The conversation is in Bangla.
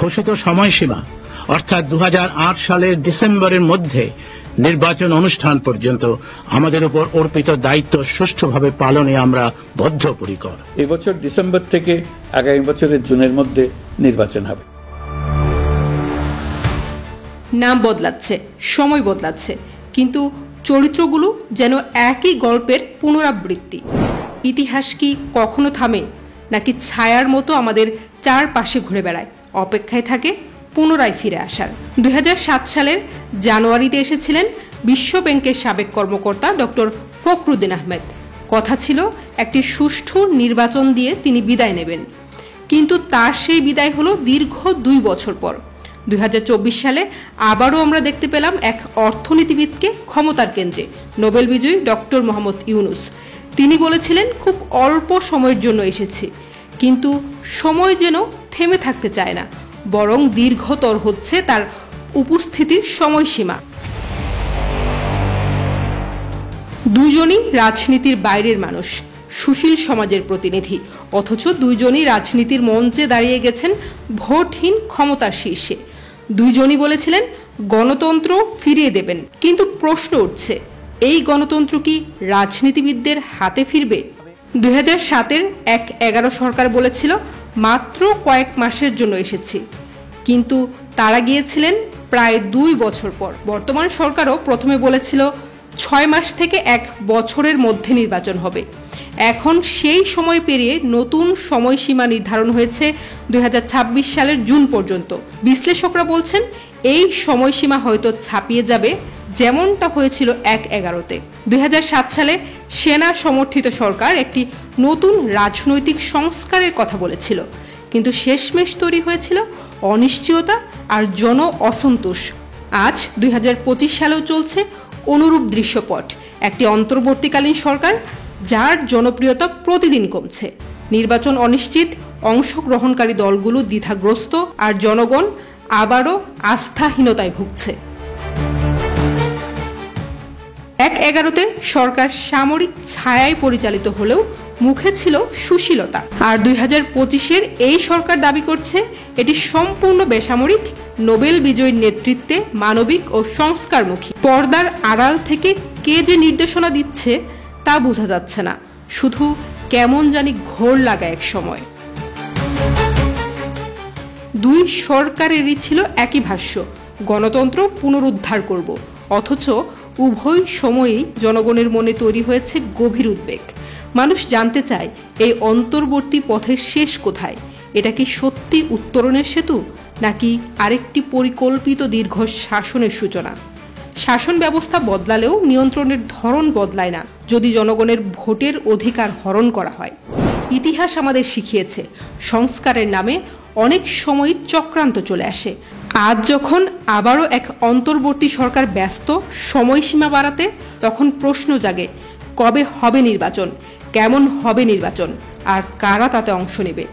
ঘোষিত সময়সীমা অর্থাৎ 2008 সালের ডিসেম্বরের মধ্যে নির্বাচন অনুষ্ঠান পর্যন্ত আমাদের উপর অর্পিত দায়িত্ব সুষ্ঠুভাবে পালনে আমরা বদ্ধপরিকর। এবছর ডিসেম্বর থেকে আগামী বছরের জুনের মধ্যে নির্বাচন হবে। নাম বদলাচ্ছে, সময় বদলাচ্ছে, কিন্তু চরিত্রগুলো যেন একই গল্পের পুনরাবৃত্তি। ইতিহাস কি কখনো থামে, নাকি ছায়ার মতো আমাদের চারপাশে ঘুরে বেড়ায়, অপেক্ষায় থাকে পুনরায় ফিরে আসার? 2007 সালের জানুয়ারিতে এসেছিলেন বিশ্ব ব্যাংকের সাবেক কর্মকর্তা ডক্টর ফখরুদ্দিন আহমেদ। কথা ছিল একটি সুষ্ঠু নির্বাচন দিয়ে তিনি বিদায় নেবেন, কিন্তু তার সেই বিদায় হলো দীর্ঘ 2 বছর পর। 2024 সালে আবারও আমরা দেখতে পেলাম এক অর্থনীতিবিদকে ক্ষমতার কেন্দ্রে, নোবেল বিজয়ী ডক্টর মোহাম্মদ ইউনুস। তিনি বলেছিলেন, খুব অল্প সময়ের জন্য এসেছি, কিন্তু সময় যেন থেমে থাকতে চায় না, বরং দীর্ঘতর হচ্ছে তার উপস্থিতির সময়সীমা। দুজনই রাজনীতির বাইরের মানুষ, সুশীল সমাজের প্রতিনিধি, অথচ দুইজনই রাজনীতির মঞ্চে দাঁড়িয়ে গেছেন ভোটহীন ক্ষমতার শীর্ষে। দুইজনই বলেছিলেন গণতন্ত্র ফিরিয়ে দেবেন, কিন্তু প্রশ্ন উঠছে, এই গণতন্ত্র কি রাজনীতিবিদদের হাতে ফিরবে? 2007-এর 1/11 সরকার বলেছিল মাত্র কয়েক মাসের জন্য এসেছি, কিন্তু তারা গিয়েছিলেন প্রায় 2 বছর পর। বর্তমান সরকারও প্রথমে বলেছিল 6 মাস থেকে 1 বছরের মধ্যে নির্বাচন হবে। এখন সেই সময় পেরিয়ে নতুন সময়সীমা নির্ধারণ হয়েছে 2026 সালের জুন পর্যন্ত। বিশ্লেষকরা বলছেন এই সময়সীমা হয়তো ছাপিয়ে যাবে, যেমনটা হয়েছিল 1/11-তে। 2007 সালে সেনা সমর্থিত সরকার একটি নতুন রাজনৈতিক সংস্কারের কথা বলেছিল, কিন্তু শেষমেশ তৈরি হয়েছিল অনিশ্চয়তা আর জন অসন্তোষ। আজ 2025 সালেও চলছে অনুরূপ দৃশ্যপট, একটি অন্তর্বর্তীকালীন সরকার যার জনপ্রিয়তা প্রতিদিন কমছে। নির্বাচন অনিশ্চিত, অংশগ্রহণকারী দলগুলো দ্বিধাগ্রস্ত, আর জনগণ আবারও আস্থাহীনতায় ভুগছে। 1/11-তে সরকার সামরিক ছায়ায় পরিচালিত হলেও মুখে ছিল সুশীলতা, আর 2025-এর এই সরকার দাবি করছে এটি সম্পূর্ণ বেসামরিক, নোবেল বিজয়ীর নেতৃত্বে মানবিক ও সংস্কারমুখী। পর্দার আড়াল থেকে কে যে নির্দেশনা দিচ্ছে তা বোঝা যাচ্ছে না, শুধু কেমন জানি ঘোর লাগা এক সময়। দুই সরকারেরই ছিল একই ভাষ্য, গণতন্ত্র পুনরুদ্ধার করব, অথচ উভয় সময়েই জনগণের মনে তৈরি হয়েছে গভীর উদ্বেগ। মানুষ জানতে চায় এই অন্তর্বর্তী পথের শেষ কোথায়? এটা কি সত্যি উত্তরণের সেতু, নাকি আরেকটি পরিকল্পিত দীর্ঘ শাসনের সূচনা? শাসন ব্যবস্থা বদলালেও নিয়ন্ত্রণের ধরন বদলায় না যদি জনগণের ভোটের অধিকার হরণ করা হয়। ইতিহাস আমাদের শিখিয়েছে সংস্কারের নামে অনেক সময় চক্রান্ত চলে আসে। আজ যখন আবারও এক অন্তর্বর্তী সরকার ব্যস্ত সময়সীমা বাড়াতে, তখন প্রশ্ন জাগে, কবে হবে নির্বাচন, কেমন হবে নির্বাচন, আর কারা তাতে অংশ নেবে?